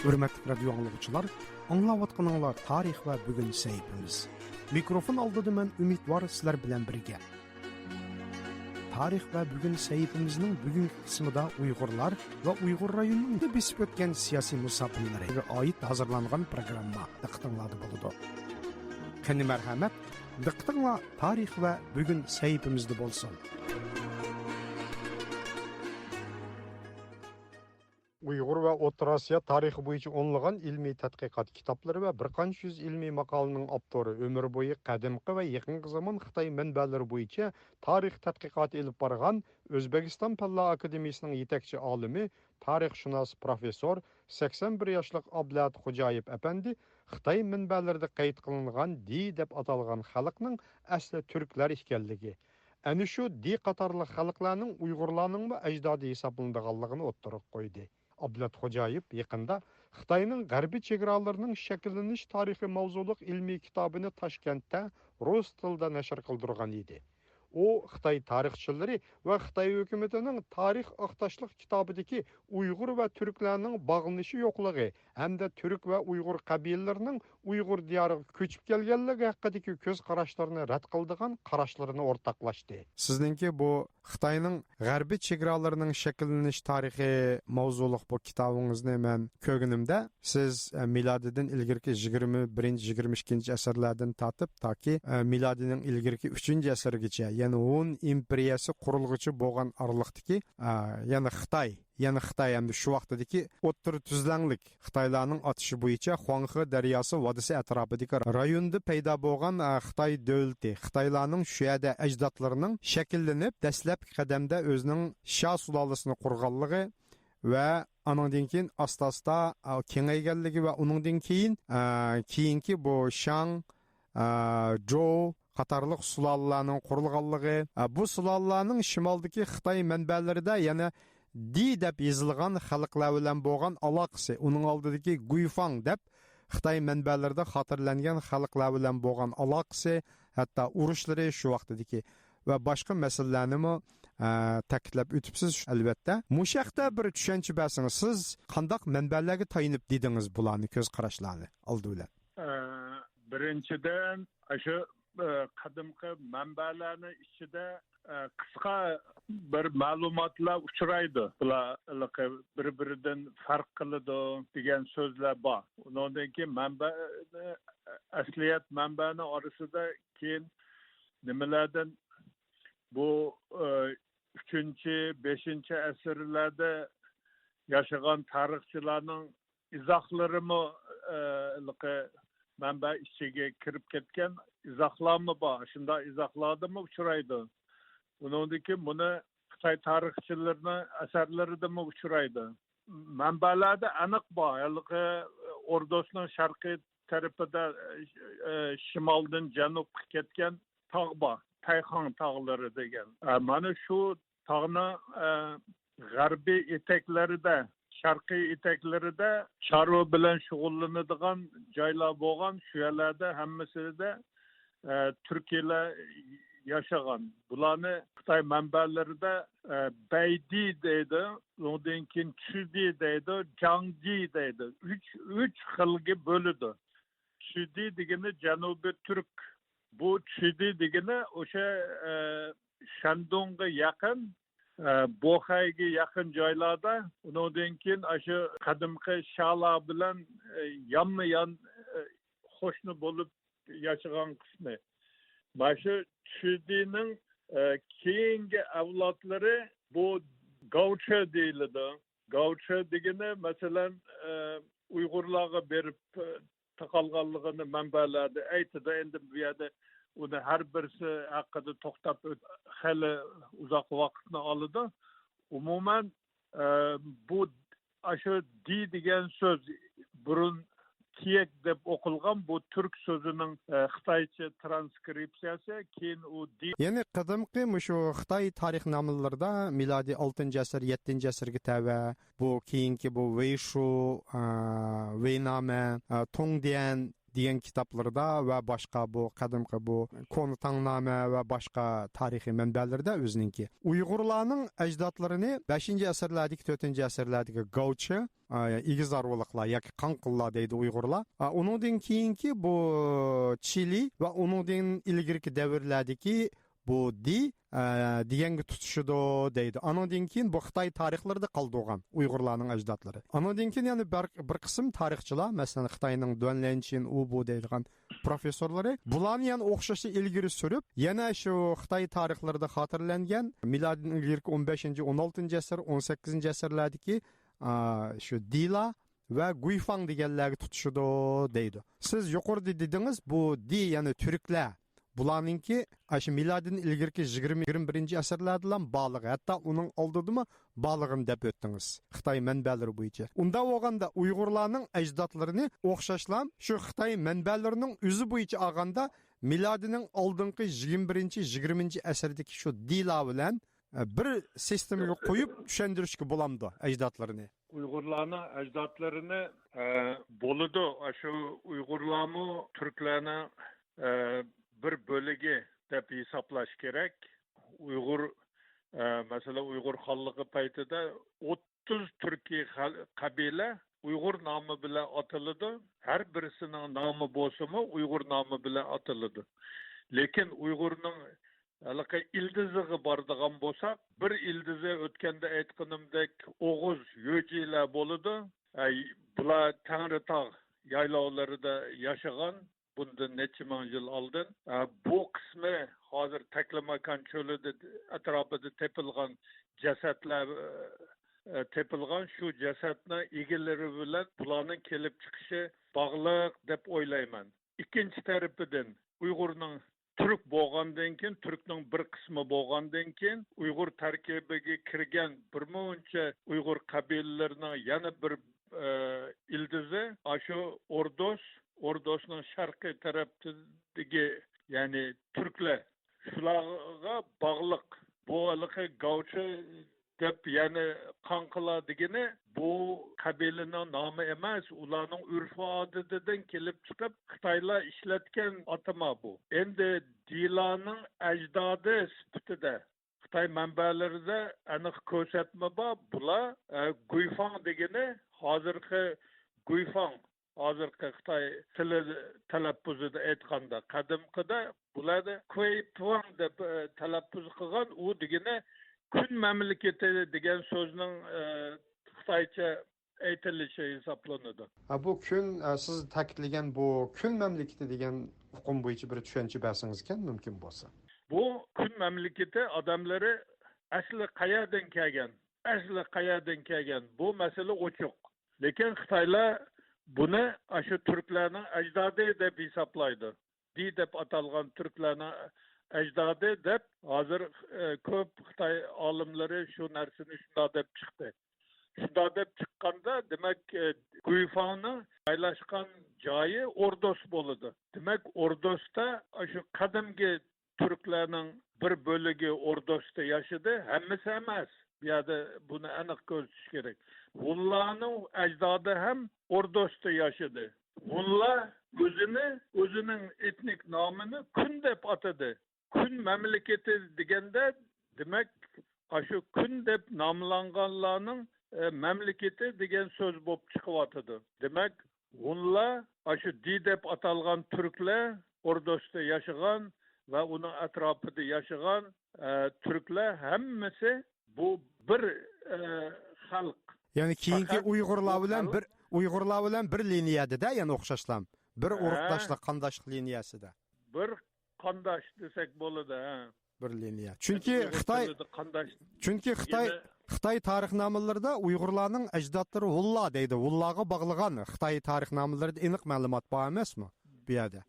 Hürmetli radyo anlıqçılar, anlavatqanыңlar tarix ve bugün sahibimiz. Mikrofon aldıdı men ümit var sizler bilen birge. Tarix ve bugün sahibimizin bugün kısmında Uygurlar ve Uygur rayonunda besip ötken siyasi musafirlere ait hazırlangan programma diqqatingizda boludu. Kani merhamet, diqqatingizda tarix ve bugün sahibimizde bolsun. Uyghur ve O'rta Asiya tarixi boyunca onlagan ilmi tadqiqot kitoblari ve bir qancha yuz ilmiy maqolaning avtori ömür boyu qadimqi ve yaqinqi zaman Xitoy manbalari boyunca tarix tadqiqoti elib borgan O'zbekiston Fanlar akademiyasining yetakchi olimi, tarixshunos professor 81 yoshlik Ablat Xo'jayev apandi Xitoy manbalarida qayd qilingan Di deb atalgan xalqning asli turklar ekanligi, ana shu Di qatorli xalqlarning Uyg'urlarning va ajdodi hisoblanadiganligini o'ttirib qo'ydi. Ablat Xo'jayev yaqında Xitoyning g'arbiy chegaralarning shakllanish tarixi mavzuliq ilmiy kitobini Toshkentda rus tilida nashr qildirgan edi. O Xitoy tarixchilari va Xitoy hukumatining tarix aqtashliq kitobidagi Uyg'ur va turklarning bog'lanishi yo'qligi hamda turk va Uyg'ur qabilalarining Uyg'ur diyoriga ko'chib kelganligi haqidagi ko'z qarashlarini rad qildigan qarashlarini o'rtoqlashdi. Sizningki bu Xitoyning g'arbiy chegaralarining shakllanish tarixi mavzuliq bu kitobingizni men ko'rganimda siz milodidan ilgirki 21-22 asrlardan tortib toki milodining ilgirki 3-asrgacha, ya'ni Hun imperiyasi qurilg'ichi bo'lgan oraliqdagi, ya'ni Xitoy hamda shu vaqtdagi o'ttir tuzlanlik Xitoylarning otishi bo'yicha Huanghe daryosi vodisi atrofidagi rayonda paydo bo'lgan Xitoy davlati Xitoylarning shu yerda ajdodlarining shakllanib dastlabki qadamda o'zining Sha sulolasini qurganligi va anandan keyin asta-asta kengayganligi va uningdan keyinki bu Shang, Zhou qatorliq sulolalarning qurilganligi, bu sulolalarning shimoldagi Xitoy manbalarida yana Di deb yozilgan xalqlar bilan bo'lgan aloqasi, uning oldidagi Guifang deb Xitoy manbalarida xotirlangan xalqlar bilan bo'lgan aloqasi, hatto urushlari shu vaqtdagi va boshqa masalalarni ta'kidlab o'tibsiz. Albatta, mushaqda bir tushuncha bersangiz, siz qanday manbalarga tayinib dedingiz bularni ko'z qarashlarni oldi bilan? Birinchidan, shu qadimgi manbalarning ichida qisqa bir ma'lumotlar uchraydi. Bular bir-biridan farq qiladi degan so'zlar bor. Undan keyin manba asliyat manbani orasida keyin nimalardan bu 3-5 asrlarda yaşagan tarixchilarning izohlarimi manba ichiga kirib ketgan izohlarmi bor. Shunday izohlardami uchraydi. Undan keyin buni Xitoy tarixchilarining asarlarida uchraydi. Manbalarda aniq bor. Ordosning sharqiy tarafida shimoldan janubga ketgan tog' bor. Tayxan tog'lari degan. Mana shu tog'ning g'arbiy etaklarida, sharqiy etaklarida chorva bilan shug'ullanadigan joylar bo'lgan. Shu yerlarda hammasida turkiylar yaşagan. Bularni Xitoy manbalarida Baydi deydi, undan keyin Chudi deydi, Jangji deydi. Üç xilga bo'ladi. Chudi degani janubiy turk. Bu Chudi degani o'sha Shandongga yaqin, Boxayga yaqin joylarda, undan keyin o'sha qadimgi Shalar bilan yonma-yon qo'shni bo'lib yashagan qismi. Başka Çudi'nin keyingi avlodlari bu Gaucho deyiladi. Gaucho degani masalan Uyg'urlarga berib taqalganligini manbalarda aytadi. Endi bu yerda uni har birisi haqida to'xtab hali uzoq vaqtni oladi. Umuman bu shu Di degan so'z burun Kiyek deb o'qilgan bu turk so'zining xitoycha transkripsiyasi, keyin u ya'ni qadimgi shu Xitoy tarix nomlarida milodiy 6-asr, 7-asrga tava bu keyingi bu Weishu, Weyname, Tongdian degan kitoblarda va boshqa bu qadimgi bu Konu Tangnoma va boshqa tarixiy manbalarda o'zininki Uyg'urlarning ajdodlarini 5-asrlardagi 4-asrlardagi Gauchi igizarvoliklar yoki qanqillar deydi Uyg'urlar. Uningdan keyingi bu Chili va uningdan ilgirki davrlardagi bu deganga tutishidi deydi. Anondan keyin bu Xitoy tarixlarida qoldigan Uyg'urlarning ajdodlari. Anondan keyin yana bir qism tarixchilar, masalan Xitoyning Duanlanchin bu deydigan professorlari bularni yana o'xshashni ilgari surib, yana shu Xitoy tarixlarida xotirlangan miloddan ilgari 15-16-asr, 18-asrlardagi shu Dila va Guifang deganlarga tutishidi deydi. Siz yuqorida dedingiz bu ya'ni turklar bularninki shu miloddan ilgirki 20-21-asrlardan bog'liq, hatto uning oldidimi bog'lig'ini deb o'tdingiz Xitoy manbalari bo'yicha. Unda bo'lganda Uyg'urlarning ajdodlarini o'xshashlam shu Xitoy manbalarining o'zi bo'yicha olganda milodining oldingi 21-20-asrdagi shu Dila bilan bir sistemaga qo'yib tushuntirishga bo'lamdi ajdodlarini. Uyg'urlarning ajdodlarini bo'ladi. Shu Uyg'urlarmi Turklarni bir bölegi deb hisoblash kerak. Uyg'ur masalan Uyg'ur xonligi paytida 30 turkiy qabila Uyg'ur nomi bilan ataladi. Har birisining nomi bo'lsa-mu Uyg'ur nomi bilan ataladi. Lekin Uyg'urning haliqi ildiziga boradigan bo'lsak, bir ildizi o'tganda aytganimdek O'g'iz, Yo'jilar bo'ladi. Bular Tangritog' yaylovlarida yashagan. Bundan necha ming yil oldin bu qismi hozir Taklamakan cho'lida atrofida tepilgan jasadlar tepilgan shu jasadni egalari bilan bularning kelib chiqishi bog'liq deb o'ylayman. Ikkinchi tarafidan Uyg'urning Turk bo'lgandan keyin, Turkning bir qismi bo'lgandan keyin Uyg'ur tarkibiga kirgan bir muncha Uyg'ur qabilalarining yana bir ildizi shu Ordosning sharqiy tarafidagi, ya'ni turklar shularga bog'liq. Bu haliqi Gauchi deb, ya'ni qanqilar degani bu qabilaning nomi emas, ularning urf-odatidan kelib chiqib Xitoylar ishlatgan atama bu. Endi Dilaning ajdodi sifatida Xitoy manbalarida aniq ko'rsatma bor. Bular Guifang degani hozirgi Guifang hozirgi Xitoy tili talaffuzida aytganda qadimqida bularni Kuipuang deb talaffuz qilgan, u degani kun mamlakati degan so'zning Xitoycha aytilishi hisoblanadi. Bu kun siz ta'kidlagan bu kun mamlakati degan hukm bo'yicha bir tushuncha bersangiz ekan mumkin bo'lsa. Bu kun mamlakati odamlari asli qayerdan kelgan? Bu masala ochiq. Lekin Xitoylar buni shu turklarning ajdodi deb hisoblaydi. Deb atalgan turklarning ajdodi deb hozir ko'p Xitoy olimlari shu narsani shunday deb chiqdi. Shunday deb chiqqanda, demak, Guifangning joylashgan joyi Ordos bo'ladi. Demak, Ordosda shu qadimgi turklarning bir bo'ligi Ordosda yashadi, hammasi emas. Bu yerda buni aniq ko'rsatish kerak. Hunlarning ajdodi ham Ordosda yashadi. Hunlar o'zining etnik nomini kun deb atadi. Kun mamlakati deganda, demak, shu kun deb nomlanganlarning mamlakati degan so'z bo'lib chiqyotadi. Demak, hunlar shu deb atalgan turklar Ordosda yashagan va uning atrofida yashagan turklar hammasi bu bir xalq. Ya'ni keyingi Uyg'urlar bilan bir liniyada, ya'ni o'xshashlar. Bir urug'doshlik, qondoshlik liniyasida. Bir qondosh desak bo'ladi, bir liniya. Chunki Xitoy tarixnomalarida Uyg'urlarning ajdodlari Hunlar deydi. Hunlarga bog'lagan Xitoy tarixnomalarida aniq ma'lumot bor emasmi bu yerda?